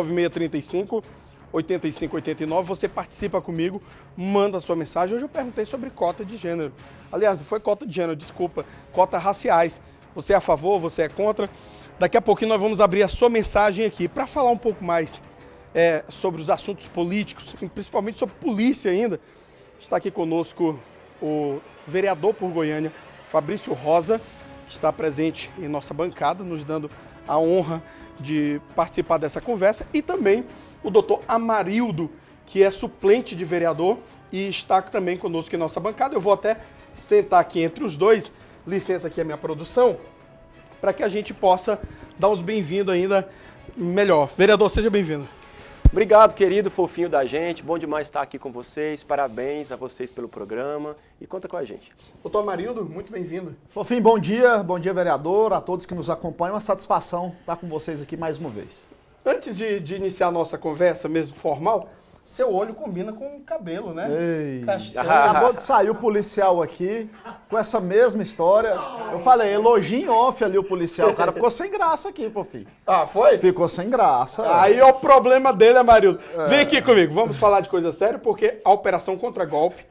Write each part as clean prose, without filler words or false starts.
9635 8589, você participa comigo, manda a sua mensagem. Hoje eu perguntei sobre cota de gênero. Aliás, não foi cota de gênero, desculpa, cotas raciais. Você é a favor, você é contra? Daqui a pouquinho nós vamos abrir a sua mensagem aqui para falar um pouco mais sobre os assuntos políticos, e principalmente sobre polícia ainda. Está aqui conosco o vereador por Goiânia, Fabrício Rosa, que está presente em nossa bancada, nos dando a honra de participar dessa conversa, e também o doutor Amarildo, que é suplente de vereador e está também conosco em nossa bancada. Eu vou até sentar aqui entre os dois, licença aqui a minha produção, para que a gente possa dar os bem-vindos ainda melhor. Vereador, seja bem-vindo. Obrigado, querido, fofinho da gente, bom demais estar aqui com vocês, parabéns a vocês pelo programa e conta com a gente. Doutor Amarildo, muito bem-vindo. Fofinho, bom dia vereador, a todos que nos acompanham, uma satisfação estar com vocês aqui mais uma vez. Antes de iniciar a nossa conversa mesmo formal, seu olho combina com o cabelo, né? Ei, acabou de sair o policial aqui com essa mesma história. Eu falei, elogio em off ali o policial. O cara ficou sem graça aqui, fofinho. Ah, foi? Ficou sem graça. Aí é o problema dele, Amarildo. Vem aqui comigo, vamos falar de coisa séria, porque a operação contra golpe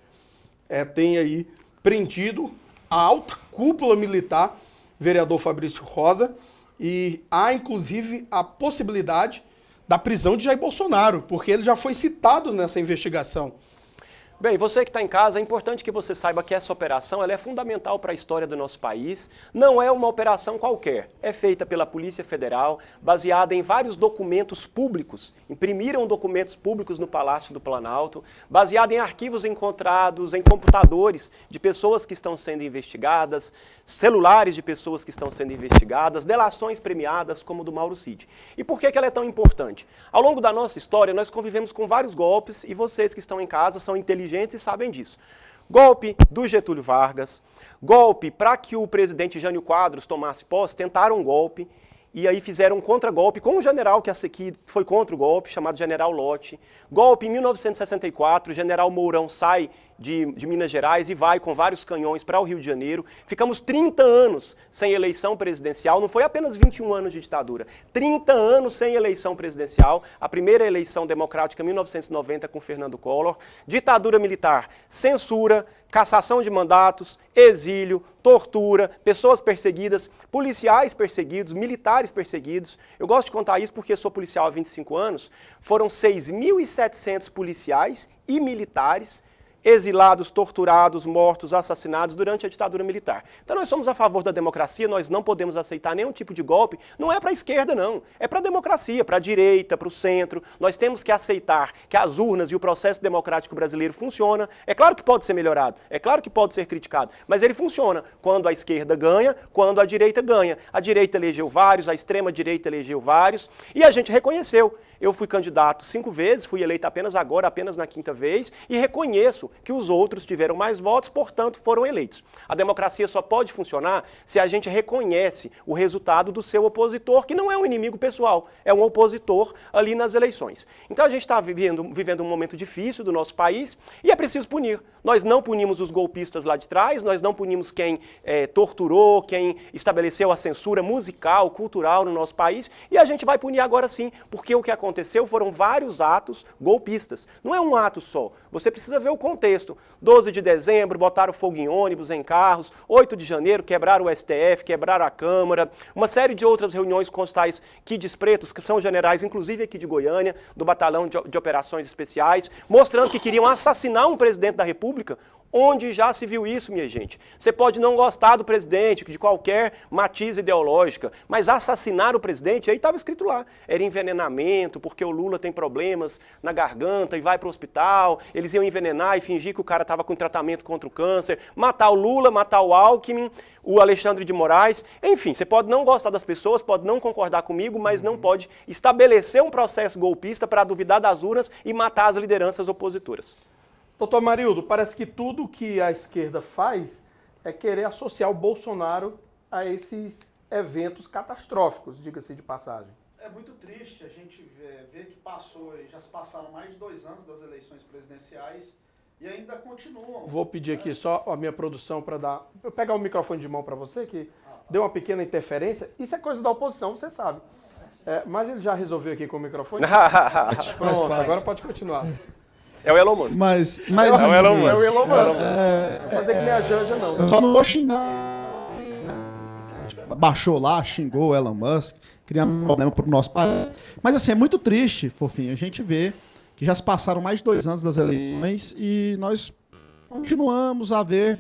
tem aí prendido a alta cúpula militar, vereador Fabrício Rosa, e há inclusive a possibilidade da prisão de Jair Bolsonaro, porque ele já foi citado nessa investigação. Bem, você que está em casa, é importante que você saiba que essa operação ela é fundamental para a história do nosso país. Não é uma operação qualquer. É feita pela Polícia Federal, baseada em vários documentos públicos. Imprimiram documentos públicos no Palácio do Planalto, baseada em arquivos encontrados em computadores de pessoas que estão sendo investigadas, celulares de pessoas que estão sendo investigadas, delações premiadas como do Mauro Cid. E por que ela é tão importante? Ao longo da nossa história, nós convivemos com vários golpes e vocês que estão em casa são inteligentes e sabem disso. Golpe do Getúlio Vargas, golpe para que o presidente Jânio Quadros tomasse posse, tentaram um golpe e aí fizeram um contragolpe com um general que foi contra o golpe, chamado General Lott. Golpe em 1964, o general Mourão sai de Minas Gerais e vai com vários canhões para o Rio de Janeiro. Ficamos 30 anos sem eleição presidencial, não foi apenas 21 anos de ditadura, 30 anos sem eleição presidencial, a primeira eleição democrática em 1990 com Fernando Collor, ditadura militar, censura, cassação de mandatos, exílio, tortura, pessoas perseguidas, policiais perseguidos, militares perseguidos. Eu gosto de contar isso porque sou policial há 25 anos, foram 6.700 policiais e militares exilados, torturados, mortos, assassinados durante a ditadura militar. Então nós somos a favor da democracia, nós não podemos aceitar nenhum tipo de golpe, não é para a esquerda não, é para a democracia, para a direita, para o centro. Nós temos que aceitar que as urnas e o processo democrático brasileiro funciona. É claro que pode ser melhorado, é claro que pode ser criticado, mas ele funciona quando a esquerda ganha, quando a direita ganha. A direita elegeu vários, a extrema direita elegeu vários e a gente reconheceu. Eu fui candidato 5 vezes, fui eleito apenas agora, apenas na 5ª vez, e reconheço que os outros tiveram mais votos, portanto foram eleitos. A democracia só pode funcionar se a gente reconhece o resultado do seu opositor, que não é um inimigo pessoal, é um opositor ali nas eleições. Então a gente está vivendo um momento difícil do nosso país e é preciso punir. Nós não punimos os golpistas lá de trás, nós não punimos quem torturou, quem estabeleceu a censura musical, cultural no nosso país, e a gente vai punir agora sim, porque o que aconteceu foram vários atos golpistas. Não é um ato só, você precisa ver o contexto. 12 de dezembro, botaram fogo em ônibus, em carros. 8 de janeiro, quebraram o STF, quebraram a Câmara. Uma série de outras reuniões com os tais Kids Pretos, que são generais, inclusive aqui de Goiânia, do Batalhão de Operações Especiais, mostrando que queriam assassinar um presidente da República. Onde já se viu isso, minha gente? Você pode não gostar do presidente, de qualquer matiz ideológica, mas assassinar o presidente, aí estava escrito lá. Era envenenamento, porque o Lula tem problemas na garganta e vai para o hospital. Eles iam envenenar e fingir que o cara estava com tratamento contra o câncer. Matar o Lula, matar o Alckmin, o Alexandre de Moraes. Enfim, você pode não gostar das pessoas, pode não concordar comigo, mas não pode estabelecer um processo golpista para duvidar das urnas e matar as lideranças opositoras. Doutor Amarildo, parece que tudo que a esquerda faz é querer associar o Bolsonaro a esses eventos catastróficos, diga-se de passagem. É muito triste a gente ver que já se passaram mais de 2 anos das eleições presidenciais e ainda continuam. Vou pedir aqui só a minha produção para eu pegar o microfone de mão para você, que deu uma pequena interferência. Isso é coisa da oposição, você sabe. Mas ele já resolveu aqui com o microfone? Faz Pronto, parte. agora pode continuar. É o Elon Musk. Mas É o Elon Musk. É o Elon Musk. Não vou fazer que nem a Janja, não. eu só não vou xingar. Baixou lá, xingou o Elon Musk, criando um problema para o nosso país. Mas assim, é muito triste, fofinho, a gente vê que já se passaram mais de 2 anos das eleições e nós continuamos a ver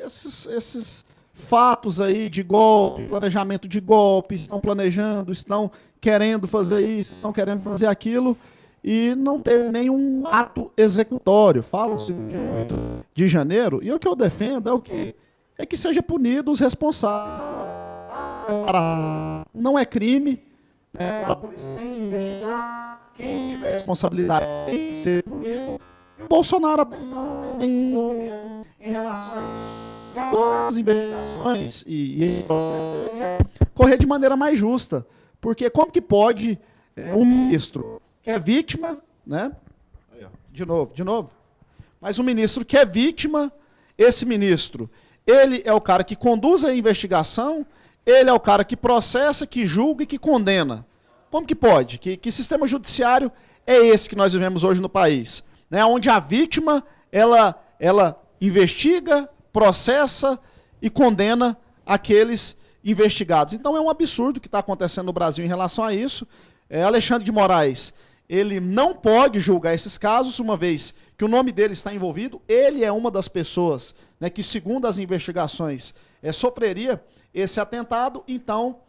esses fatos aí de golpe, planejamento de golpe, estão planejando, estão querendo fazer isso, estão querendo fazer aquilo, e não teve nenhum ato executório. Falam-se de janeiro, e o que eu defendo é que seja punido os responsáveis. Não é crime, a polícia investigar, quem tiver responsabilidade tem que ser punido. O Bolsonaro em relação às investigações e esse processo correr de maneira mais justa. Porque como que pode um ministro que é vítima, né? De novo. Mas um ministro que é vítima, esse ministro, ele é o cara que conduz a investigação, ele é o cara que processa, que julga e que condena. Como que pode? Que sistema judiciário é esse que nós vivemos hoje no país? Né? Onde a vítima, ela investiga, processa e condena aqueles investigados. Então é um absurdo o que está acontecendo no Brasil em relação a isso. Alexandre de Moraes, ele não pode julgar esses casos, uma vez que o nome dele está envolvido. Ele é uma das pessoas, né, que, segundo as investigações, sofreria esse atentado. Então,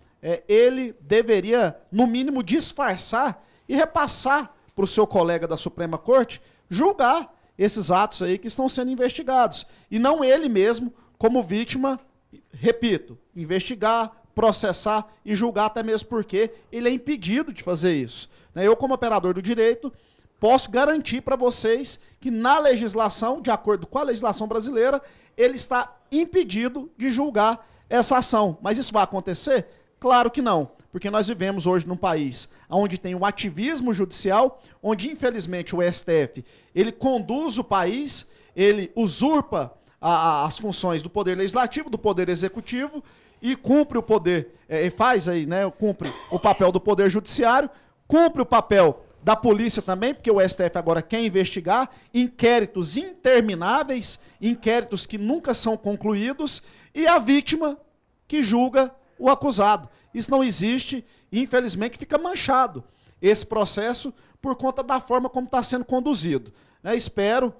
ele deveria, no mínimo, disfarçar e repassar para o seu colega da Suprema Corte julgar esses atos aí que estão sendo investigados. E não ele mesmo, como vítima, repito, investigar, processar e julgar, até mesmo porque ele é impedido de fazer isso. Eu, como operador do direito, posso garantir para vocês que na legislação, de acordo com a legislação brasileira, ele está impedido de julgar essa ação. Mas isso vai acontecer? Claro que não, porque nós vivemos hoje num país onde tem um ativismo judicial, onde, infelizmente, o STF, ele conduz o país, ele usurpa as funções do Poder Legislativo, do Poder Executivo, e cumpre o poder, cumpre o papel do Poder Judiciário, cumpre o papel da polícia também, porque o STF agora quer investigar inquéritos intermináveis, inquéritos que nunca são concluídos, e a vítima que julga o acusado. Isso não existe e, infelizmente, fica manchado esse processo por conta da forma como está sendo conduzido. Espero,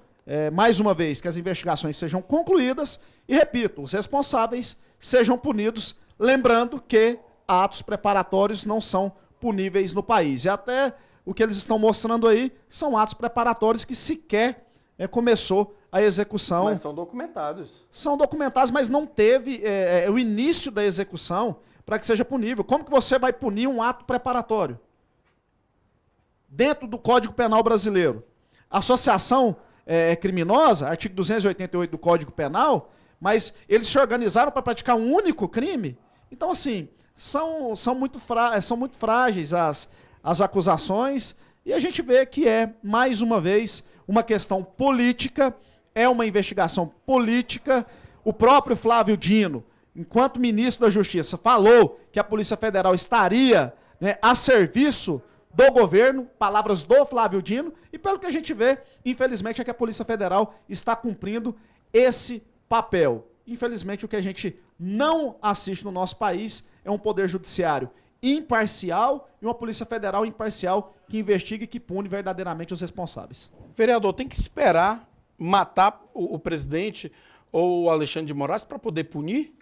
mais uma vez, que as investigações sejam concluídas e, repito, os responsáveis sejam punidos, lembrando que atos preparatórios não são puníveis no país. E até o que eles estão mostrando aí são atos preparatórios que sequer começou a execução. Mas são documentados. São documentados, mas não teve o início da execução para que seja punível. Como que você vai punir um ato preparatório? Dentro do Código Penal brasileiro. Associação criminosa, artigo 288 do Código Penal, mas eles se organizaram para praticar um único crime. Então, assim, são muito frágeis as acusações, e a gente vê que mais uma vez, uma questão política, é uma investigação política. O próprio Flávio Dino, enquanto ministro da Justiça, falou que a Polícia Federal estaria a serviço do governo, palavras do Flávio Dino, e pelo que a gente vê, infelizmente, é que a Polícia Federal está cumprindo esse papel. Infelizmente, o que a gente não assiste no nosso país é um poder judiciário imparcial e uma Polícia Federal imparcial que investiga e que pune verdadeiramente os responsáveis. Vereador, tem que esperar matar o presidente ou o Alexandre de Moraes para poder punir?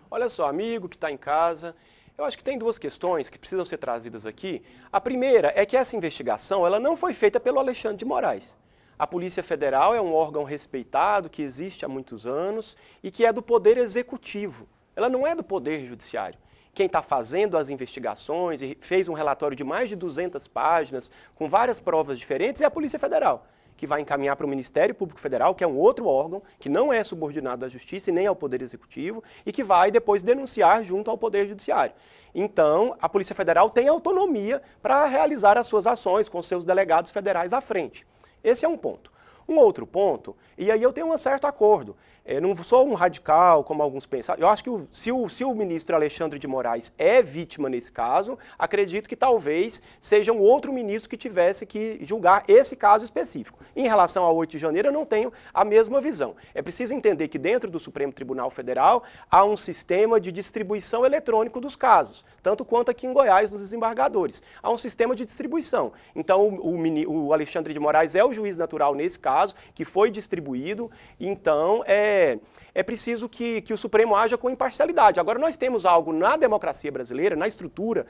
Olha só, amigo que está em casa, eu acho que tem duas questões que precisam ser trazidas aqui. A primeira é que essa investigação ela não foi feita pelo Alexandre de Moraes. A Polícia Federal é um órgão respeitado, que existe há muitos anos e que é do Poder Executivo. Ela não é do Poder Judiciário. Quem está fazendo as investigações e fez um relatório de mais de 200 páginas, com várias provas diferentes, é a Polícia Federal, que vai encaminhar para o Ministério Público Federal, que é um outro órgão, que não é subordinado à Justiça e nem ao Poder Executivo, e que vai depois denunciar junto ao Poder Judiciário. Então, a Polícia Federal tem autonomia para realizar as suas ações com seus delegados federais à frente. Esse é um ponto. Um outro ponto, e aí eu tenho um certo acordo, não sou um radical, como alguns pensam. Eu acho que se o ministro Alexandre de Moraes é vítima nesse caso, acredito que talvez seja um outro ministro que tivesse que julgar esse caso específico. Em relação ao 8 de janeiro, eu não tenho a mesma visão. É preciso entender que dentro do Supremo Tribunal Federal há um sistema de distribuição eletrônico dos casos, tanto quanto aqui em Goiás, dos desembargadores. Há um sistema de distribuição. Então, o Alexandre de Moraes é o juiz natural nesse caso, que foi distribuído. Então, é preciso que o Supremo haja com imparcialidade. Agora, nós temos algo na democracia brasileira, na estrutura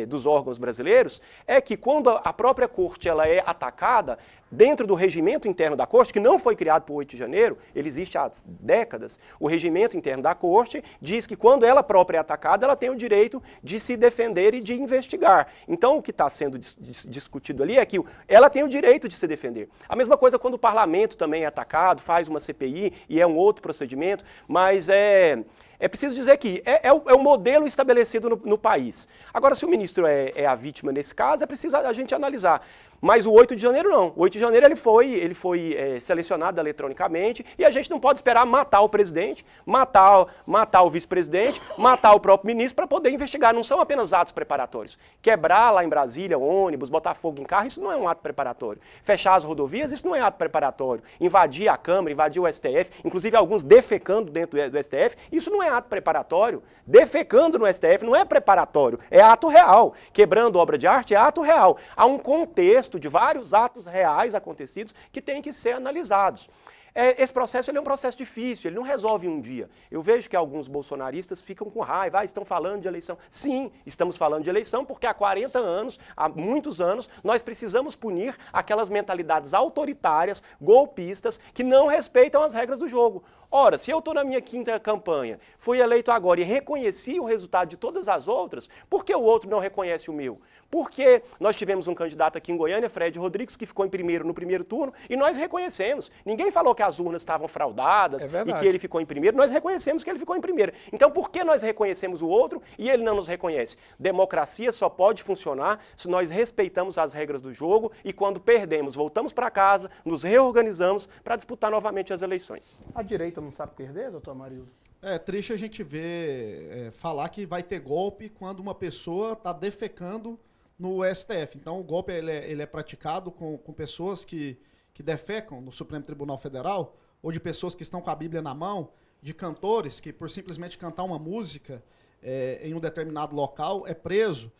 dos órgãos brasileiros, é que quando a própria corte ela é atacada, dentro do regimento interno da corte, que não foi criado por 8 de janeiro, ele existe há décadas, o regimento interno da corte diz que quando ela própria é atacada, ela tem o direito de se defender e de investigar. Então, o que está sendo discutido ali é que ela tem o direito de se defender. A mesma coisa quando o parlamento também é atacado, faz uma CPI e é um outro procedimento, mas é preciso dizer que é o modelo estabelecido no país. Agora, se o ministro é a vítima nesse caso, é preciso a gente analisar. Mas o 8 de janeiro não. O 8 de janeiro ele foi selecionado eletronicamente e a gente não pode esperar matar o presidente, matar o vice-presidente, matar o próprio ministro para poder investigar. Não são apenas atos preparatórios. Quebrar lá em Brasília ônibus, botar fogo em carro, isso não é um ato preparatório. Fechar as rodovias, isso não é ato preparatório. Invadir a Câmara, invadir o STF, inclusive alguns defecando dentro do STF, isso não é ato preparatório. Defecando no STF não é preparatório, é ato real. Quebrando obra de arte é ato real. Há um contexto de vários atos reais acontecidos que têm que ser analisados. Esse processo ele é um processo difícil, ele não resolve em um dia. Eu vejo que alguns bolsonaristas ficam com raiva, estão falando de eleição. Sim, estamos falando de eleição porque há 40 anos, há muitos anos, nós precisamos punir aquelas mentalidades autoritárias, golpistas, que não respeitam as regras do jogo. Ora, se eu estou na minha 5ª campanha, fui eleito agora e reconheci o resultado de todas as outras, por que o outro não reconhece o meu? Porque nós tivemos um candidato aqui em Goiânia, Fred Rodrigues, que ficou em primeiro no primeiro turno, e nós reconhecemos. Ninguém falou que as urnas estavam fraudadas e que ele ficou em primeiro, nós reconhecemos que ele ficou em primeiro. Então, por que nós reconhecemos o outro e ele não nos reconhece? Democracia só pode funcionar se nós respeitamos as regras do jogo e quando perdemos, voltamos para casa, nos reorganizamos para disputar novamente as eleições. A direita não sabe perder, doutor Amarildo? É triste a gente ver falar que vai ter golpe quando uma pessoa está defecando no STF. Então, o golpe ele é praticado com pessoas que defecam no Supremo Tribunal Federal, ou de pessoas que estão com a Bíblia na mão, de cantores que, por simplesmente cantar uma música em um determinado local, é preso.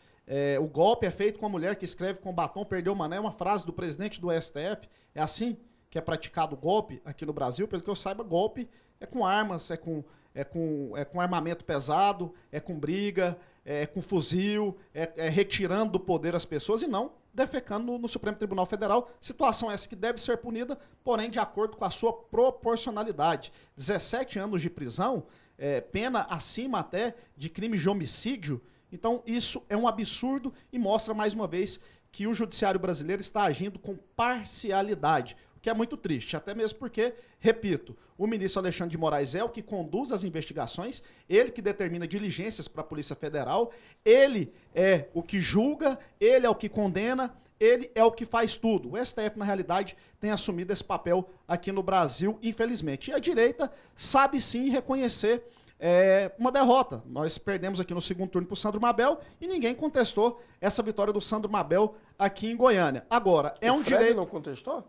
O golpe é feito com a mulher que escreve com batom, perdeu o mané, é uma frase do presidente do STF. É assim que é praticado o golpe aqui no Brasil. Pelo que eu saiba, golpe é com armas, é com armamento pesado, é com briga, é com fuzil, é retirando do poder as pessoas e não defecando no Supremo Tribunal Federal. Situação essa que deve ser punida, porém de acordo com a sua proporcionalidade. 17 anos de prisão, pena acima até de crime de homicídio. Então isso é um absurdo e mostra mais uma vez que o judiciário brasileiro está agindo com parcialidade, o que é muito triste, até mesmo porque, repito, o ministro Alexandre de Moraes é o que conduz as investigações, ele que determina diligências para a Polícia Federal, ele é o que julga, ele é o que condena, ele é o que faz tudo. O STF, na realidade, tem assumido esse papel aqui no Brasil, infelizmente. E a direita sabe sim reconhecer uma derrota. Nós perdemos aqui no segundo turno para o Sandro Mabel e ninguém contestou essa vitória do Sandro Mabel aqui em Goiânia. Agora, é um direito... não contestou?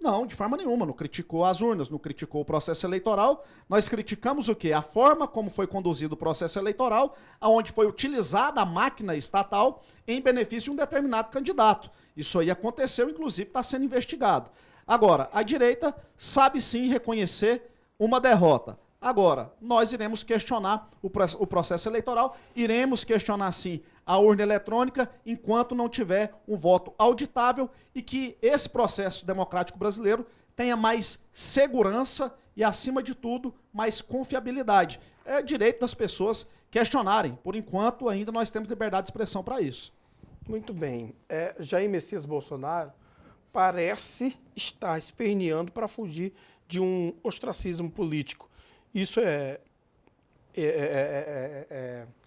Não, de forma nenhuma. Não criticou as urnas, não criticou o processo eleitoral. Nós criticamos o quê? A forma como foi conduzido o processo eleitoral, onde foi utilizada a máquina estatal em benefício de um determinado candidato. Isso aí aconteceu, inclusive está sendo investigado. Agora, a direita sabe sim reconhecer uma derrota. Agora, nós iremos questionar o processo eleitoral, iremos questionar sim a urna eletrônica enquanto não tiver um voto auditável e que esse processo democrático brasileiro tenha mais segurança e, acima de tudo, mais confiabilidade. É direito das pessoas questionarem. Por enquanto, ainda nós temos liberdade de expressão para isso. Muito bem. Jair Messias Bolsonaro parece estar esperneando para fugir de um ostracismo político. Isso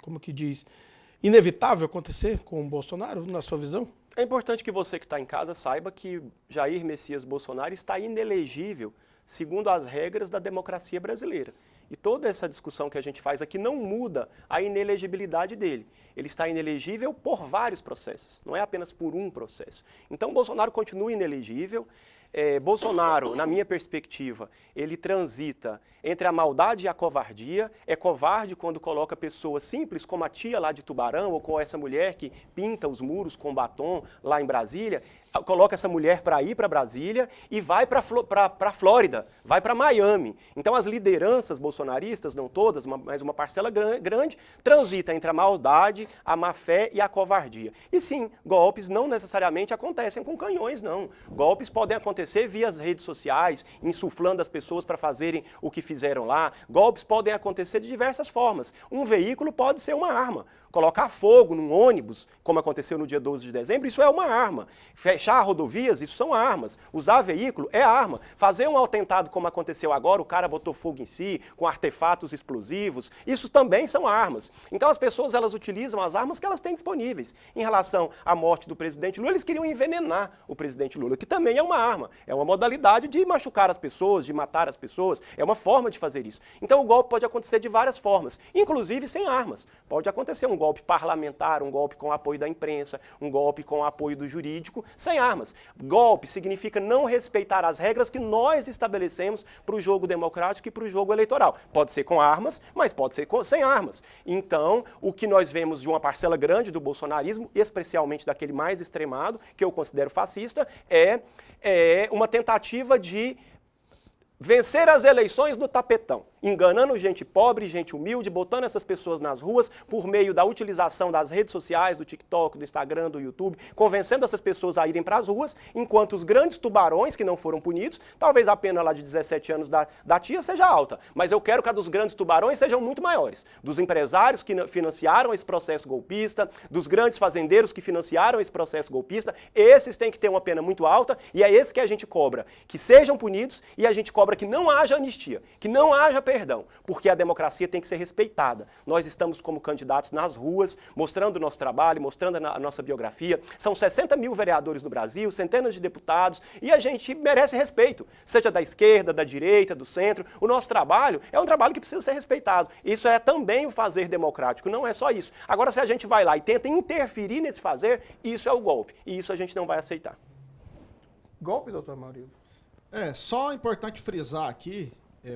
como que diz, inevitável acontecer com o Bolsonaro, na sua visão? É importante que você que está em casa saiba que Jair Messias Bolsonaro está inelegível segundo as regras da democracia brasileira. E toda essa discussão que a gente faz aqui não muda a inelegibilidade dele. Ele está inelegível por vários processos, não é apenas por um processo. Então, Bolsonaro continua inelegível. Bolsonaro, na minha perspectiva, ele transita entre a maldade e a covardia. É covarde quando coloca pessoas simples, como a tia lá de Tubarão, ou com essa mulher que pinta os muros com batom lá em Brasília, coloca essa mulher para ir para Brasília e vai para a Flórida, vai para Miami. Então as lideranças bolsonaristas, não todas, mas uma parcela grande, transita entre a maldade, a má-fé e a covardia. E sim, golpes não necessariamente acontecem com canhões, não. Golpes podem acontecer via as redes sociais, insuflando as pessoas para fazerem o que fizeram lá. Golpes podem acontecer de diversas formas. Um veículo pode ser uma arma. Colocar fogo num ônibus, como aconteceu no dia 12 de dezembro, isso é uma arma. Fechar rodovias, isso são armas. Usar veículo é arma. Fazer um atentado como aconteceu agora, o cara botou fogo em si, com artefatos explosivos, isso também são armas. Então as pessoas, elas utilizam as armas que elas têm disponíveis. Em relação à morte do presidente Lula, eles queriam envenenar o presidente Lula, que também é uma arma. É uma modalidade de machucar as pessoas, de matar as pessoas. É uma forma de fazer isso. Então o golpe pode acontecer de várias formas, inclusive sem armas. Pode acontecer um golpe parlamentar, um golpe com apoio da imprensa, um golpe com apoio do jurídico, sem armas. Golpe significa não respeitar as regras que nós estabelecemos para o jogo democrático e para o jogo eleitoral. Pode ser com armas, mas pode ser sem armas. Então, o que nós vemos de uma parcela grande do bolsonarismo, especialmente daquele mais extremado, que eu considero fascista, é uma tentativa de vencer as eleições no tapetão, enganando gente pobre, gente humilde, botando essas pessoas nas ruas por meio da utilização das redes sociais, do TikTok, do Instagram, do YouTube, convencendo essas pessoas a irem para as ruas, enquanto os grandes tubarões que não foram punidos, talvez a pena lá de 17 anos da tia seja alta, mas eu quero que a dos grandes tubarões sejam muito maiores, dos empresários que financiaram esse processo golpista, dos grandes fazendeiros que financiaram esse processo golpista, esses têm que ter uma pena muito alta e é esse que a gente cobra, que sejam punidos e a gente cobra que não haja anistia, que não haja perdão, porque a democracia tem que ser respeitada. Nós estamos como candidatos nas ruas, mostrando o nosso trabalho, mostrando a nossa biografia. São 60 mil vereadores no Brasil, centenas de deputados, e a gente merece respeito, seja da esquerda, da direita, do centro. O nosso trabalho é um trabalho que precisa ser respeitado. Isso é também o fazer democrático, não é só isso. Agora, se a gente vai lá e tenta interferir nesse fazer, isso é o golpe, e isso a gente não vai aceitar. Golpe, doutor Maurílio? Só importante frisar aqui,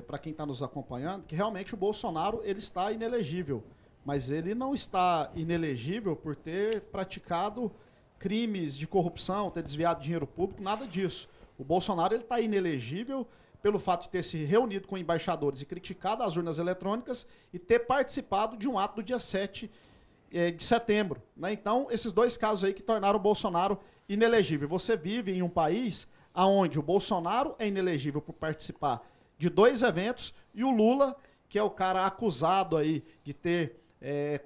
para quem está nos acompanhando, que realmente o Bolsonaro ele está inelegível, mas ele não está inelegível por ter praticado crimes de corrupção, ter desviado dinheiro público, nada disso. O Bolsonaro está inelegível pelo fato de ter se reunido com embaixadores e criticado as urnas eletrônicas e ter participado de um ato do dia 7 de setembro. Né? Então, esses dois casos aí que tornaram o Bolsonaro inelegível. Você vive em um país onde o Bolsonaro é inelegível por participar de dois eventos e o Lula, que é o cara acusado aí de ter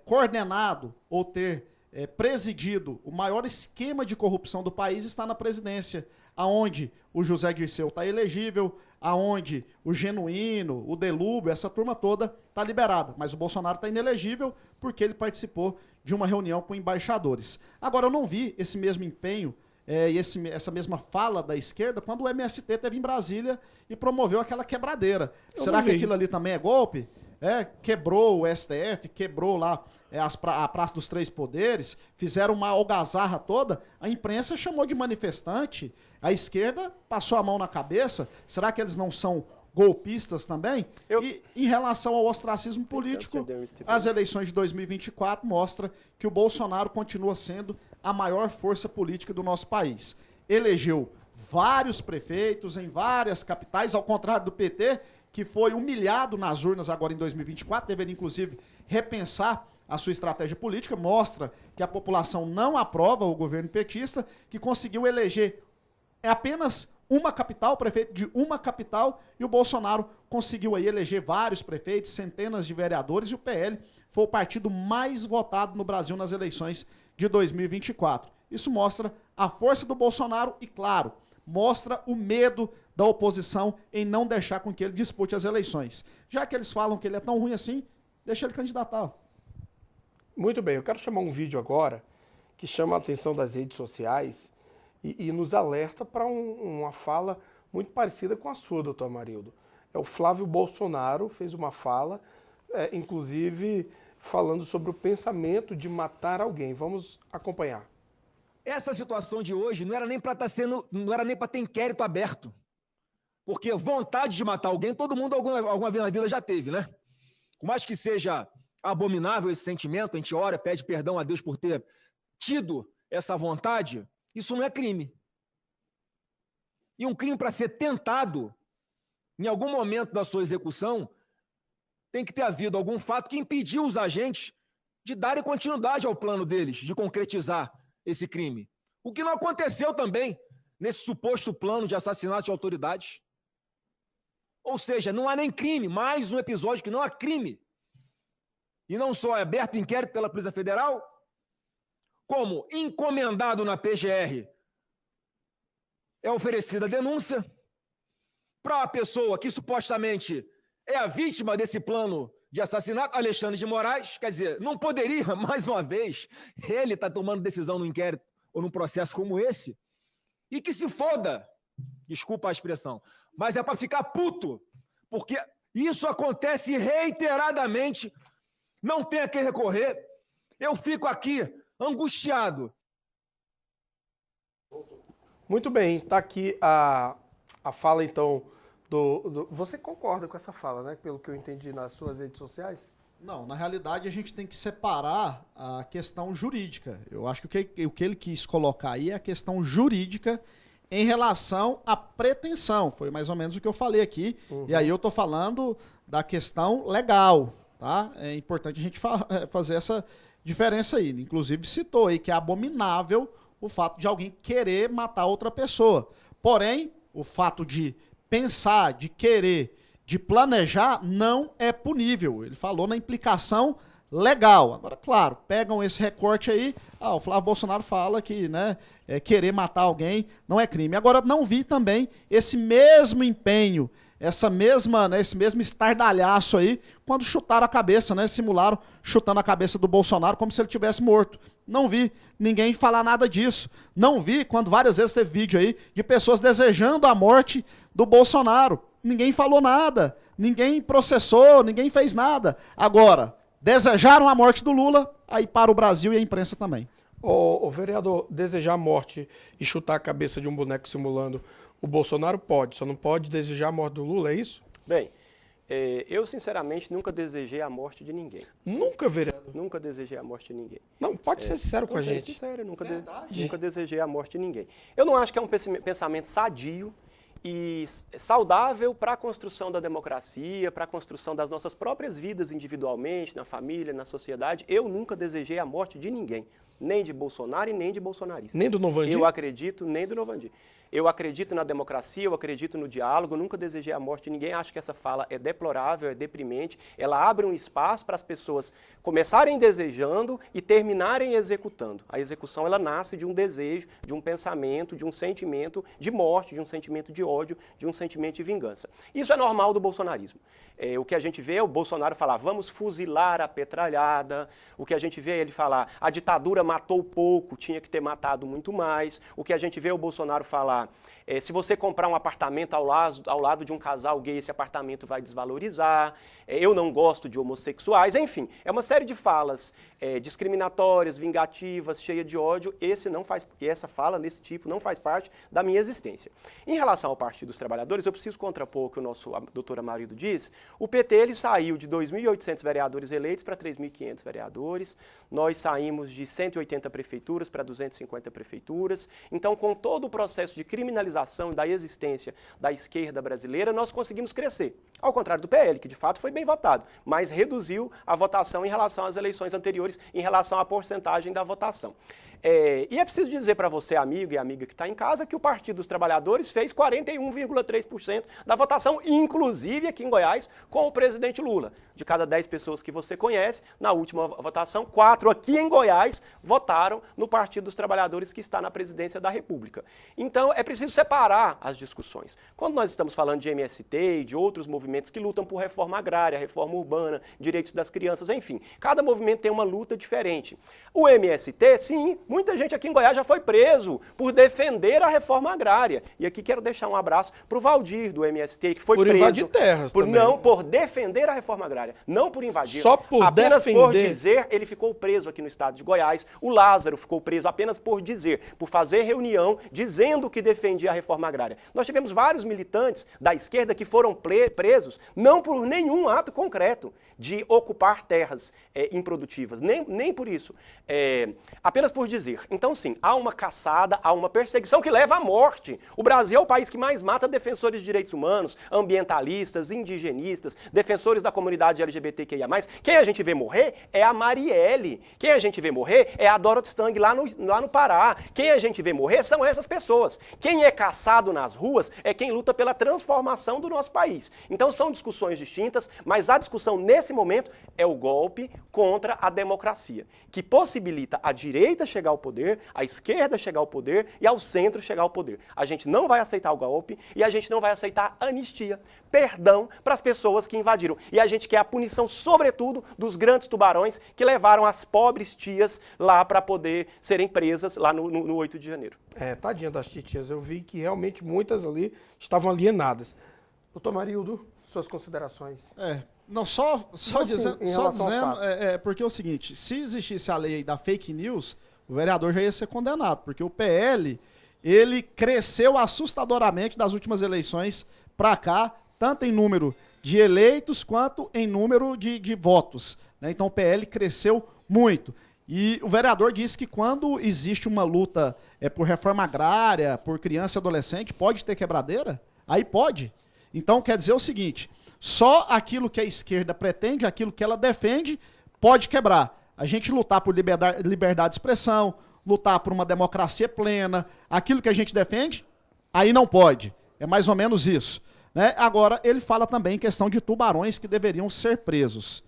coordenado ou ter presidido o maior esquema de corrupção do país, está na presidência, aonde o José Dirceu está elegível, aonde o Genuíno, o Delúbio, essa turma toda está liberada. Mas o Bolsonaro está inelegível porque ele participou de uma reunião com embaixadores. Agora, eu não vi esse mesmo empenho e essa mesma fala da esquerda quando o MST esteve em Brasília e promoveu aquela quebradeira. Será que aquilo ali também é golpe? Quebrou o STF, quebrou lá a Praça dos Três Poderes, fizeram uma algazarra toda, a imprensa chamou de manifestante, a esquerda passou a mão na cabeça. Será que eles não são golpistas também? E em relação ao ostracismo político, as eleições de 2024 mostram que o Bolsonaro continua sendo a maior força política do nosso país. Elegeu vários prefeitos em várias capitais, ao contrário do PT, que foi humilhado nas urnas agora em 2024, deveria inclusive repensar a sua estratégia política, mostra que a população não aprova o governo petista, que conseguiu eleger apenas uma capital, prefeito de uma capital, e o Bolsonaro conseguiu aí eleger vários prefeitos, centenas de vereadores, e o PL foi o partido mais votado no Brasil nas eleições de 2024. Isso mostra a força do Bolsonaro e, claro, mostra o medo da oposição em não deixar com que ele dispute as eleições. Já que eles falam que ele é tão ruim assim, deixa ele candidatar. Muito bem, eu quero chamar um vídeo agora que chama a atenção das redes sociais e nos alerta para uma fala muito parecida com a sua, doutor Amarildo. O Flávio Bolsonaro fez uma fala, inclusive falando sobre o pensamento de matar alguém. Vamos acompanhar. Essa situação de hoje não era nem para ter inquérito aberto. Porque vontade de matar alguém, todo mundo alguma vez na vida já teve, né? Por mais que seja abominável esse sentimento, a gente ora, pede perdão a Deus por ter tido essa vontade, isso não é crime. E um crime, para ser tentado, em algum momento da sua execução, tem que ter havido algum fato que impediu os agentes de darem continuidade ao plano deles, de concretizar esse crime. O que não aconteceu também nesse suposto plano de assassinato de autoridades. Ou seja, não há nem crime, mais um episódio que não há crime. E não só é aberto inquérito pela Polícia Federal, como encomendado na PGR, é oferecida a denúncia para a pessoa que supostamente é a vítima desse plano de assassinato, Alexandre de Moraes. Quer dizer, não poderia, mais uma vez, ele está tomando decisão no inquérito ou num processo como esse, e que se foda, desculpa a expressão, mas é para ficar puto, porque isso acontece reiteradamente, não tem a quem recorrer. Eu fico aqui angustiado. Muito bem, está aqui a fala, então, Você concorda com essa fala, né? Pelo que eu entendi nas suas redes sociais? Não, na realidade a gente tem que separar a questão jurídica. Eu acho que o que ele quis colocar aí é a questão jurídica em relação à pretensão. Foi mais ou menos o que eu falei aqui. E aí eu estou falando da questão legal, tá? É importante a gente fazer essa diferença aí. Inclusive citou aí que é abominável o fato de alguém querer matar outra pessoa. Porém, o fato de pensar, de querer, de planejar, não é punível. Ele falou na implicação legal. Agora, claro, pegam esse recorte aí, o Flávio Bolsonaro fala que, né, querer matar alguém não é crime. Agora, não vi também esse mesmo empenho, esse mesmo estardalhaço aí, quando chutaram a cabeça, né, simularam chutando a cabeça do Bolsonaro como se ele tivesse morto. Não vi ninguém falar nada disso. Não vi quando várias vezes teve vídeo aí de pessoas desejando a morte do Bolsonaro. Ninguém falou nada, ninguém processou, ninguém fez nada. Agora, desejaram a morte do Lula, aí para o Brasil e a imprensa também. O vereador, desejar a morte e chutar a cabeça de um boneco simulando o Bolsonaro pode, só não pode desejar a morte do Lula, é isso? Bem, eu sinceramente nunca desejei a morte de ninguém. Nunca, vereador? Nunca desejei a morte de ninguém. Não, pode ser sincero com a gente. Sincero, nunca desejei a morte de ninguém. Eu não acho que é um pensamento sadio e saudável para a construção da democracia, para a construção das nossas próprias vidas individualmente, na família, na sociedade. Eu nunca desejei a morte de ninguém, nem de Bolsonaro e nem de bolsonarista. Nem do Novandi? Eu acredito, nem do Novandi. Eu acredito na democracia, eu acredito no diálogo, eu nunca desejei a morte de ninguém, acho que essa fala é deplorável, é deprimente, ela abre um espaço para as pessoas começarem desejando e terminarem executando. A execução, ela nasce de um desejo, de um pensamento, de um sentimento de morte, de um sentimento de ódio, de um sentimento de vingança. Isso é normal do bolsonarismo. O que a gente vê é o Bolsonaro falar, vamos fuzilar a petralhada, o que a gente vê é ele falar, a ditadura matou pouco, tinha que ter matado muito mais, o que a gente vê é o Bolsonaro falar, se você comprar um apartamento ao lado de um casal gay, esse apartamento vai desvalorizar, eu não gosto de homossexuais, enfim, é uma série de falas discriminatórias, vingativas, cheias de ódio, essa fala nesse tipo não faz parte da minha existência. Em relação ao Partido dos Trabalhadores, eu preciso contrapor o que o nosso doutor Amarildo diz. O PT ele saiu de 2.800 vereadores eleitos para 3.500 vereadores, nós saímos de 180 prefeituras para 250 prefeituras, então com todo o processo de criminalização da existência da esquerda brasileira, nós conseguimos crescer. Ao contrário do PL, que de fato foi bem votado, mas reduziu a votação em relação às eleições anteriores, em relação à porcentagem da votação. E é preciso dizer para você, amigo e amiga que está em casa, que o Partido dos Trabalhadores fez 41,3% da votação, inclusive aqui em Goiás, com o presidente Lula. De cada 10 pessoas que você conhece, na última votação, 4 aqui em Goiás votaram no Partido dos Trabalhadores, que está na presidência da República. Então, é preciso separar as discussões. Quando nós estamos falando de MST e de outros movimentos que lutam por reforma agrária, reforma urbana, direitos das crianças, enfim, cada movimento tem uma luta diferente. O MST, sim, Muita gente aqui em Goiás já foi preso por defender a reforma agrária. E aqui quero deixar um abraço para o Valdir, do MST, que foi Por preso... invadir terras também. Não, por defender a reforma agrária, não por invadir. Só por apenas defender. por dizer, ele ficou preso aqui no estado de Goiás. O Lázaro ficou preso apenas por dizer, por fazer reunião dizendo que defendia a reforma agrária. Nós tivemos vários militantes da esquerda que foram presos, não por nenhum ato concreto de ocupar terras improdutivas, nem por isso, apenas por dizer. Então, sim, há uma caçada, há uma perseguição que leva à morte. O Brasil é o país que mais mata defensores de direitos humanos, ambientalistas, indigenistas, defensores da comunidade LGBTQIA+. Quem a gente vê morrer é a Marielle. Quem a gente vê morrer é a Dorothy Stang lá no Pará. Quem a gente vê morrer são essas pessoas. Quem é caçado nas ruas é quem luta pela transformação do nosso país. Então são discussões distintas, mas a discussão nesse momento é o golpe contra a democracia, que possibilita a direita chegar ao poder, a esquerda chegar ao poder e ao centro chegar ao poder. A gente não vai aceitar o golpe e a gente não vai aceitar anistia, perdão para as pessoas que invadiram. E a gente quer a punição, sobretudo, dos grandes tubarões que levaram as pobres tias lá para poder serem presas lá no 8 de janeiro. Tadinha das titias. Eu vi que realmente muitas ali estavam alienadas. Doutor Marildo, suas considerações. Não, só dizendo, em relação ao fato. porque é o seguinte, se existisse a lei aí da fake news, o vereador já ia ser condenado, porque o PL, ele cresceu assustadoramente das últimas eleições para cá, tanto em número de eleitos quanto em número de votos, né? Então o PL cresceu muito. E o vereador disse que quando existe uma luta por reforma agrária, por criança e adolescente, pode ter quebradeira? Aí pode. Então quer dizer o seguinte, só aquilo que a esquerda pretende, aquilo que ela defende, pode quebrar. A gente lutar por liberdade de expressão, lutar por uma democracia plena, aquilo que a gente defende, aí não pode. É mais ou menos isso, né? Agora, ele fala também em questão de tubarões que deveriam ser presos.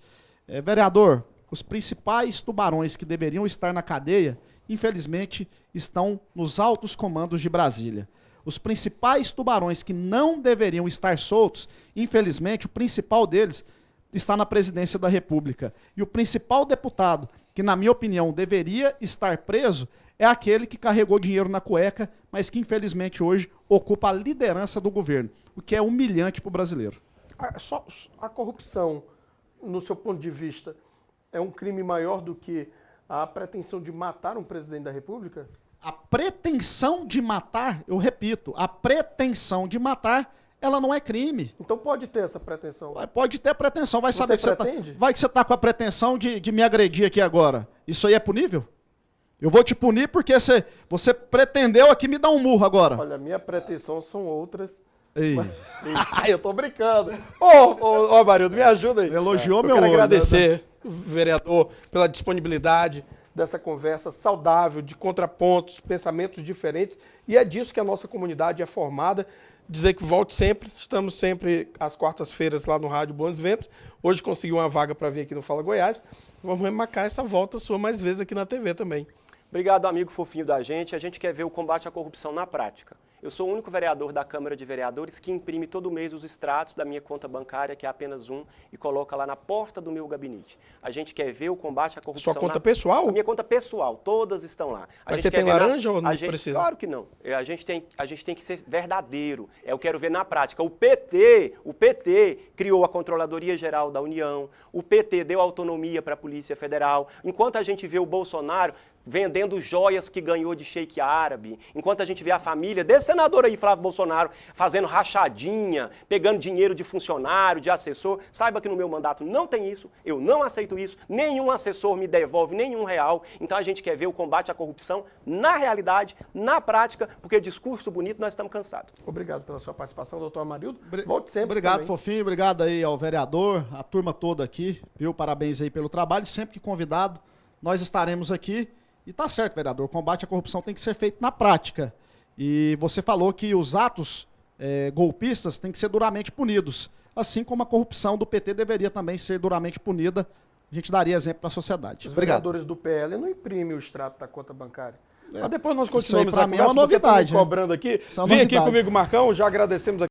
Vereador, os principais tubarões que deveriam estar na cadeia, infelizmente, estão nos altos comandos de Brasília. Os principais tubarões que não deveriam estar soltos, infelizmente, o principal deles está na presidência da República. E o principal deputado, que na minha opinião deveria estar preso, é aquele que carregou dinheiro na cueca, mas que infelizmente hoje ocupa a liderança do governo, o que é humilhante para o brasileiro. A corrupção, no seu ponto de vista, é um crime maior do que a pretensão de matar um presidente da República? A pretensão de matar, eu repito, a pretensão de matar, ela não é crime. Então pode ter essa pretensão? Pode ter pretensão. Vai saber que pretende? Vai que você tá com a pretensão de me agredir aqui agora. Isso aí é punível? Eu vou te punir porque você pretendeu aqui me dar um murro agora. Olha, minha pretensão são outras. Ei. Eu tô brincando. Ô, Marildo, me ajuda aí. Elogiou meu olho. Eu quero olho, agradecer, vereador, pela disponibilidade dessa conversa saudável, de contrapontos, pensamentos diferentes. E é disso que a nossa comunidade é formada. Dizer que volte sempre. Estamos sempre às quartas-feiras lá no Rádio Bons Ventos. Hoje consegui uma vaga para vir aqui no Fala Goiás. Vamos remarcar essa volta sua mais vezes aqui na TV também. Obrigado, amigo fofinho da gente. A gente quer ver o combate à corrupção na prática. Eu sou o único vereador da Câmara de Vereadores que imprime todo mês os extratos da minha conta bancária, que é apenas um, e coloca lá na porta do meu gabinete. A gente quer ver o combate à corrupção. Sua conta pessoal? A minha conta pessoal, todas estão lá. Mas você tem laranja ou não precisa? Claro que não. A gente tem que ser verdadeiro. Eu quero ver na prática. O PT criou a Controladoria Geral da União, o PT deu autonomia para a Polícia Federal. Enquanto a gente vê o Bolsonaro vendendo joias que ganhou de sheik árabe, enquanto a gente vê a família desse senador aí, Flávio Bolsonaro, fazendo rachadinha, pegando dinheiro de funcionário, de assessor, saiba que no meu mandato não tem isso, eu não aceito isso, nenhum assessor me devolve nenhum real, então a gente quer ver o combate à corrupção na realidade, na prática, porque discurso bonito nós estamos cansados. Obrigado pela sua participação, doutor Amarildo. Volte sempre. Obrigado, também. fofinho, obrigado aí ao vereador, a turma toda aqui, viu? Parabéns aí pelo trabalho, sempre que convidado, nós estaremos aqui. E tá certo, vereador, o combate à corrupção tem que ser feito na prática. E você falou que os atos golpistas têm que ser duramente punidos, assim como a corrupção do PT deveria também ser duramente punida. A gente daria exemplo para a sociedade. Os Obrigado. vereadores do PL não imprimem o extrato da conta bancária. Mas depois nós continuamos Isso aí, pra a mim, conversa, é uma porque estão me novidade, né? cobrando aqui. Isso é uma Vem aqui novidade. comigo, Marcão, já agradecemos aqui.